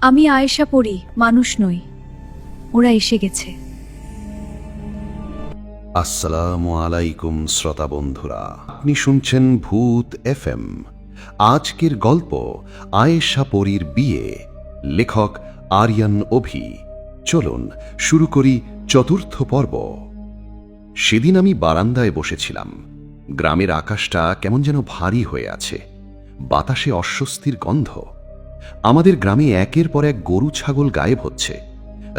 আমি আয়েশা পড়ি, মানুষ নই। ওরা এসে গেছে। আসসালামু আলাইকুম শ্রোতা বন্ধুরা, আপনি শুনছেন ভূত এফএম। আজকের গল্প আয়েশা পরীর বিয়ে, লেখক আরিয়ান অভি। চলুন শুরু করি চতুর্থ পর্ব। সেদিন আমি বারান্দায় বসেছিলাম। গ্রামের আকাশটা কেমন যেন ভারী হয়ে আছে, বাতাসে অস্বস্তির গন্ধ। আমাদের গ্রামে একের পর এক গরু ছাগল গায়েব হচ্ছে।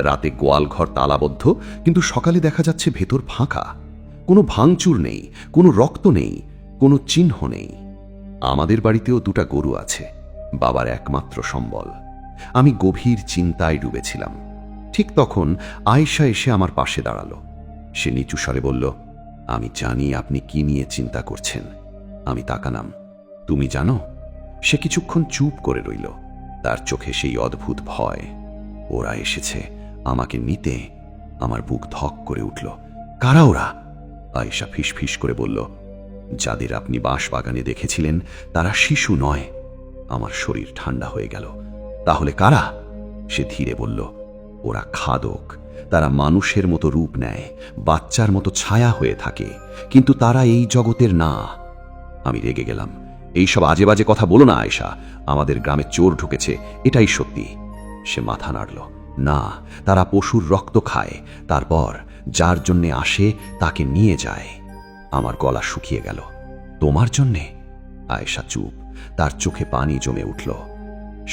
রাতে গোয়ালঘর তালাবদ্ধ, কিন্তু সকালে দেখা যাচ্ছে ভেতর ফাঁকা। কোনো ভাঙচুর নেই, কোনো রক্ত নেই, কোনো চিহ্ন নেই। আমাদের বাড়িতেও দুটা গরু আছে, বাবার একমাত্র সম্বল। আমি গভীর চিন্তায় ডুবেছিলাম। ঠিক তখন আয়েশা এসে আমার পাশে দাঁড়ালো। সে নিচু স্বরে বলল, আমি জানি আপনি কি নিয়ে চিন্তা করছেন। আমি তাকালাম। তুমি জানো? সে কিছুক্ষণ চুপ করে রইল, তার চোখে সেই অদ্ভুত ভয়। ওরা এসেছে আমাকে নিতে। আমার বুক ধক করে উঠল। কারা ওরা? আয়েশা ফিসফিস করে বলল, যাদের আপনি বাঁশবাগানে দেখেছিলেন তারা শিশু নয়। আমার শরীর ঠান্ডা হয়ে গেল। তাহলে কারা? সে ধীরে বলল, ওরা খাদক। তারা মানুষের মতো রূপ নেয়, বাচ্চার মতো ছায়া হয়ে থাকে, কিন্তু তারা এই জগতের না। আমি রেগে গেলাম। এইসব আজে বাজে কথা বলো না আয়েশা। আমাদের গ্রামে চোর ঢুকেছে, এটাই সত্যি। সে মাথা নাড়ল। না, তারা পশুর রক্ত খায়, তারপর যার জন্যে আসে তাকে নিয়ে যায়। আমার গলা শুকিয়ে গেল। তোমার জন্যে? আয়েশা চুপ, তার চোখে পানি জমে উঠল।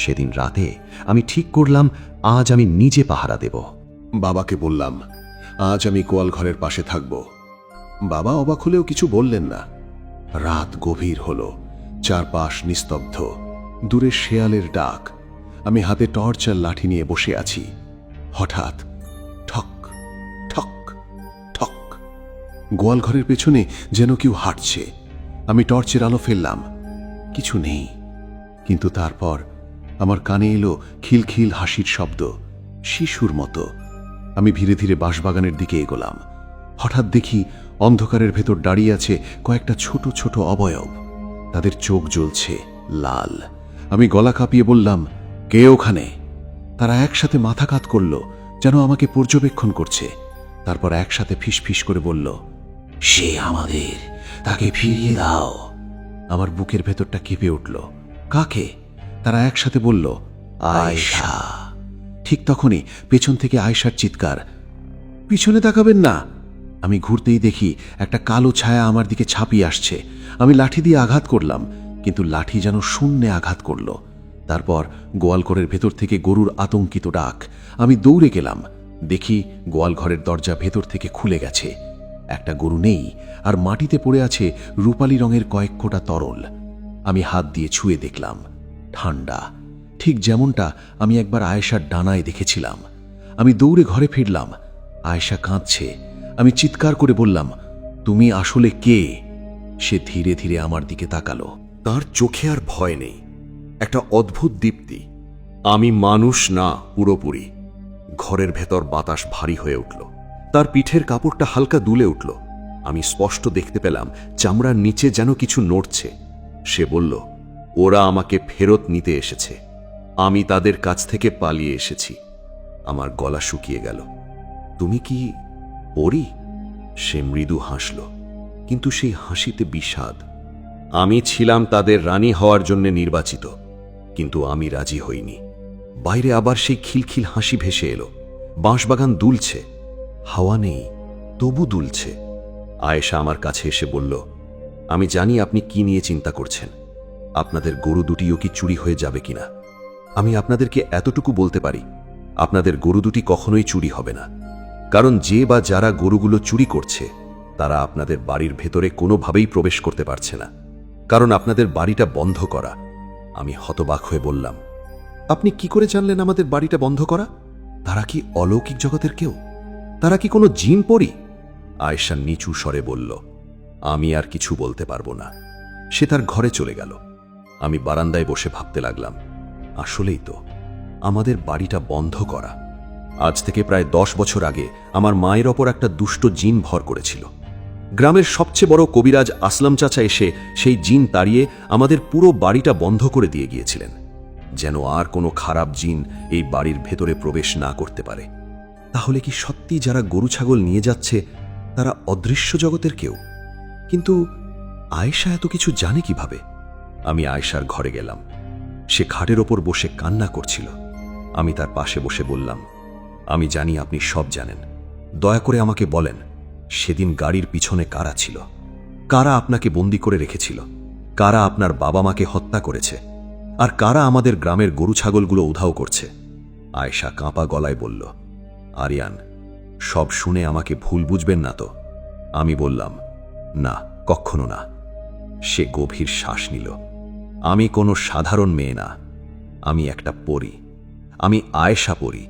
সেদিন রাতে আমি ঠিক করলাম, আজ আমি নিজে পাহারা দেব। বাবাকে বললাম, আজ আমি গোয়াল ঘরের পাশে থাকব। বাবা অবাক হলেও কিছু বললেন না। রাত গভীর হলো, চারপাশ নিস্তব্ধ, দূরে শেয়ালের ডাক। আমি হাতে টর্চ আর লাঠি নিয়ে বসে আছি। হঠাৎ ঠক ঠক ঠক, গোয়াল ঘরের পেছনে যেন কেউ হাঁটছে। আমি টর্চের আলো ফেললাম, কিছু নেই। কিন্তু তারপর আমার কানে এলো খিলখিল হাসির শব্দ, শিশুর মতো। আমি ধীরে ধীরে বাঁশবাগানের দিকে এগোলাম। হঠাৎ দেখি অন্ধকারের ভেতর দাঁড়িয়ে আছে কয়েকটা ছোট ছোট অবয়ব। তাদের চোখ জ্বলছে লাল। আমি গলা কাঁপিয়ে বললাম, কে ওখানে? তারা একসাথে মাথা কাত করল, যেন আমাকে পর্যবেক্ষণ করছে। তারপর একসাথে ফিসফিস করে বলল, সে আমাদের, তাকে ফিরিয়ে দাও। আমার বুকের ভেতরটা কেঁপে উঠল। কাকে? তারা একসাথে বলল, আয়েশা। ঠিক তখনই পেছন থেকে আয়েশার চিৎকার, পিছনে তাকাবেন না। আমি ঘুরতেই দেখি একটা কালো ছায়া আমার দিকে ছাপিয়ে আসছে। আমি লাঠি দিয়ে আঘাত করলাম, কিন্তু লাঠি যেন শূন্যে আঘাত করল। তারপর গোয়ালঘরের ভেতর থেকে গরুর আতঙ্কিত ডাক। আমি দৌড়ে গেলাম। দেখি গোয়ালঘরের দরজা ভেতর থেকে খুলে গেছে। একটা গরু নেই, আর মাটিতে পড়ে আছে রূপালী রঙের কয়েক ফোঁটা তরল। আমি হাত দিয়ে ছুঁয়ে দেখলাম, ঠান্ডা, ঠিক যেমনটা আমি একবার আয়েশার ডানায় দেখেছিলাম। আমি দৌড়ে ঘরে ফিরলাম। আয়েশা কাঁদছে। আমি চিৎকার করে বললাম, তুমি আসলে কে? সে ধীরে ধীরে আমার দিকে তাকালো। তার চোখে আর ভয় নেই, একটা অদ্ভুত দীপ্তি। আমি মানুষ না পুরোপুরি। ঘরের ভেতর বাতাস ভারী হয়ে উঠল, তার পিঠের কাপড়টা হালকা দুলে উঠল। আমি স্পষ্ট দেখতে পেলাম চামড়ার নিচে যেন কিছু নড়ছে। সে বলল, ওরা আমাকে ফেরত নিতে এসেছে। আমি তাদের কাছ থেকে পালিয়ে এসেছি। আমার গলা শুকিয়ে গেল। তুমি কি পরী? সে মৃদু হাসল, কিন্তু সেই হাসিতে বিষাদ। আমি ছিলাম তাদের রানী হওয়ার জন্য নির্বাচিত, কিন্তু আমি রাজি হইনি। বাইরে আবার সেই খিলখিল হাসি ভেসে এলো। বাঁশবাগান দুলছে, হাওয়া নেই, তবু দুলছে। আয়েশা আমার কাছে এসে বলল, আমি জানি আপনি কি নিয়ে চিন্তা করছেন। আপনাদের গরু দুটিও কি চুরি হয়ে যাবে কিনা? আমি আপনাদেরকে এতটুকু বলতে পারি, আপনাদের গরু দুটি কখনোই চুরি হবে না। কারণ যে বা যারা গরুগুলো চুরি করছে, তারা আপনাদের বাড়ির ভেতরে কোনোভাবেই প্রবেশ করতে পারছে না, কারণ আপনাদের বাড়িটা বন্ধ করা। আমি হতবাক হয়ে বললাম, আপনি কি করে জানলেন আমাদের বাড়িটা বন্ধ করা? তারা কি অলৌকিক জগতের কেউ? তারা কি কোনো জিন পরি? আয়েশা নিচু স্বরে বলল, আমি আর কিছু বলতে পারবো না। সে তার ঘরে চলে গেল। আমি বারান্দায় বসে ভাবতে লাগলাম, আসলেই তো আমাদের বাড়িটা বন্ধ করা। আজ থেকে প্রায় 10 বছর আগে আমার মায়ের ওপর একটা দুষ্ট জিন ভর করেছিল। গ্রামের সবচেয়ে বড় কবিরাজ আসলাম চাচা এসে সেই জিন তাড়িয়ে আমাদের পুরো বাড়িটা বন্ধ করে দিয়ে গিয়েছিলেন। যেন আর কোনো খারাপ জিন এই বাড়ির ভেতরে প্রবেশ না করতে পারে। তাহলে কি সত্যি যারা গরু ছাগল নিয়ে যাচ্ছে তারা অদৃশ্য জগতের কেউ? কিন্তু আয়েশা এত কিছু জানে কিভাবে? আমি আয়েশার ঘরে গেলাম। সে খাটের ওপর বসে কান্না করছিল। আমি তার পাশে বসে বললাম, আমি জানি আপনি সব জানেন, দয়া করে আমাকে বলেন, সেদিন গাড়ির পিছনে কারা ছিল? কারা আপনাকে বন্দি করে রেখেছিল? কারা আপনার বাবা মাকে হত্যা করেছে? আর কারা আমাদের গ্রামের গরু ছাগলগুলো উধাও করছে? আয়েশা কাঁপা গলায় বলল, আরিয়ান, সব শুনে আমাকে ভুল বুঝবেন না তো? আমি বললাম, না, কখনো না। সে গভীর শ্বাস নিল। আমি কোনো সাধারণ মেয়ে না, আমি একটা পরী। আমি আয়েশা পরী।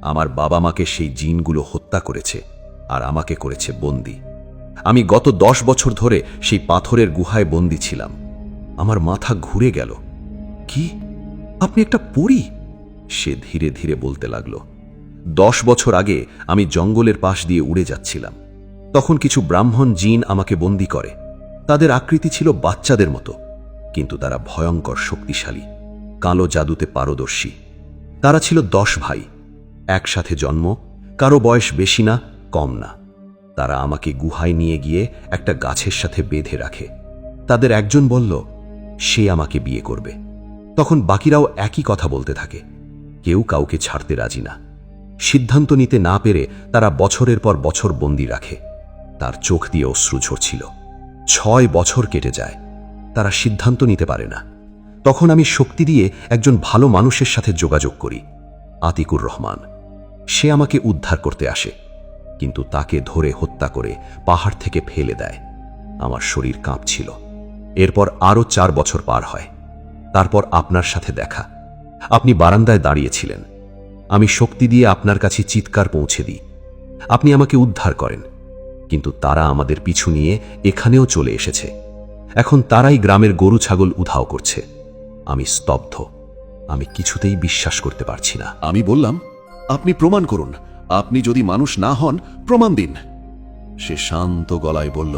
আমার বাবা মাকে সেই জিনগুলো হত্যা করেছে আর আমাকে করেছে বন্দি। আমি গত 10 বছর ধরে সেই পাথরের গুহায় বন্দি ছিলাম। আমার মাথা ঘুরে গেল। কি? আপনি একটা পরী? সে ধীরে ধীরে বলতে লাগল। 10 বছর আগে আমি জঙ্গলের পাশ দিয়ে উড়ে যাচ্ছিলাম। তখন কিছু ব্রাহ্মণ জিন আমাকে বন্দি করে। তাদের আকৃতি ছিল বাচ্চাদের মতো, কিন্তু তারা ভয়ঙ্কর শক্তিশালী, কালো জাদুতে পারদর্শী। তারা ছিল 10 ভাই, একসাথে জন্ম, কারো বয়স বেশি না, কম না। তারা আমাকে গুহায় নিয়ে গিয়ে একটা গাছের সাথে বেঁধে রাখে। তাদের একজন বলল সে আমাকে বিয়ে করবে। তখন বাকিরাও একই কথা বলতে থাকে। কেউ কাউকে ছাড়তে রাজি না। সিদ্ধান্ত নিতে না পেরে তারা বছরের পর বছর বন্দি রাখে। তার চোখ দিয়ে অশ্রু ঝরছিল। 6 বছর কেটে যায়, তারা সিদ্ধান্ত নিতে পারে না। তখন আমি শক্তি দিয়ে একজন ভালো মানুষের সাথে যোগাযোগ করি, আতিকুর রহমান। সে আমাকে উদ্ধার করতে আসে, কিন্তু তাকে ধরে হত্যা করে পাহাড় থেকে ফেলে দেয়। আমার শরীর কাঁপছিল। এরপর আরও 4 বছর পার হয়। তারপর আপনার সাথে দেখা। আপনি বারান্দায় দাঁড়িয়েছিলেন। আমি শক্তি দিয়ে আপনার কাছে চিৎকার পৌঁছে দিই। আপনি আমাকে উদ্ধার করেন, কিন্তু তারা আমাদের পিছু নিয়ে এখানেও চলে এসেছে। এখন তারাই গ্রামের গরু ছাগল উধাও করছে। আমি স্তব্ধ। আমি কিছুতেই বিশ্বাস করতে পারছি না। আমি বললাম, আপনি প্রমাণ করুন। আপনি যদি মানুষ না হন, প্রমাণ দিন। সে শান্ত গলায় বলল,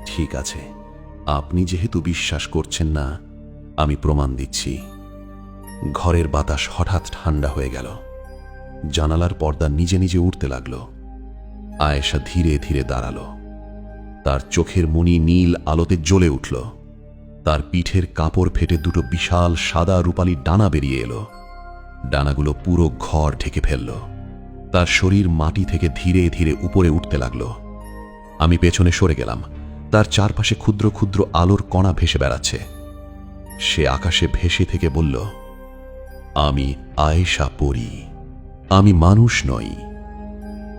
ঠিক আছে, আপনি যেহেতু বিশ্বাস করছেন না, আমি প্রমাণ দিচ্ছি। ঘরের বাতাস হঠাৎ ঠান্ডা হয়ে গেল। জানালার পর্দা নিজে নিজে উঠতে লাগল। আয়েশা ধীরে ধীরে দাঁড়ালো। তার চোখের মণি নীল আলোতে জ্বলে উঠল। তার পিঠের কাপড় ফেটে দুটো বিশাল সাদা রূপালি ডানা বেরিয়ে এলো। ডানাগুলো পুরো ঘর ঢেকে ফেলল। তার শরীর মাটি থেকে ধীরে ধীরে উপরে উঠতে লাগল। আমি পেছনে সরে গেলাম। তার চারপাশে ক্ষুদ্র ক্ষুদ্র আলোর কণা ভেসে বেড়াচ্ছে। সে আকাশে ভেসে থেকে বলল, আমি আয়েশা পরী, আমি মানুষ নই।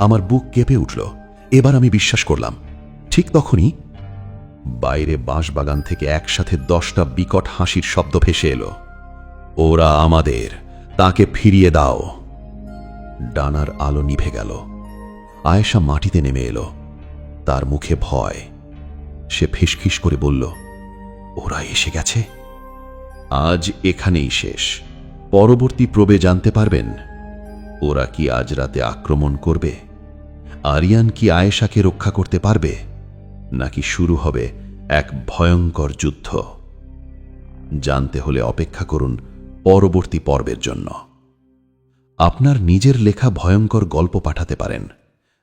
আমার বুক কেঁপে উঠল। এবার আমি বিশ্বাস করলাম। ঠিক তখনই বাইরে বাঁশবাগান থেকে একসাথে 10টা বিকট হাসির শব্দ ভেসে এলো। ওরা আমাদের, তাকে ফিরিয়ে দাও। ডানার আলো নিভে গেল। আয়েশা মাটিতে নেমে এলো। তার মুখে ভয়। সে ফিসফিস করে বলল, ওরা এসে গেছে। আজ এখানেই শেষ। পরবর্তী প্রবে জানতে পারবেন ওরা কি আজ রাতে আক্রমণ করবে, আরিয়ান কি আয়েশাকে রক্ষা করতে পারবে, নাকি শুরু হবে এক ভয়ঙ্কর যুদ্ধ। জানতে হলে অপেক্ষা করুন পরবর্তী পর্বের জন্য। আপনার নিজের লেখা ভয়ঙ্কর গল্প পাঠাতে পারেন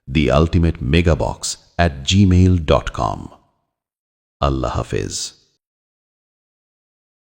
theultimatemegabox@gmail.com। আল্লাহ হাফেজ।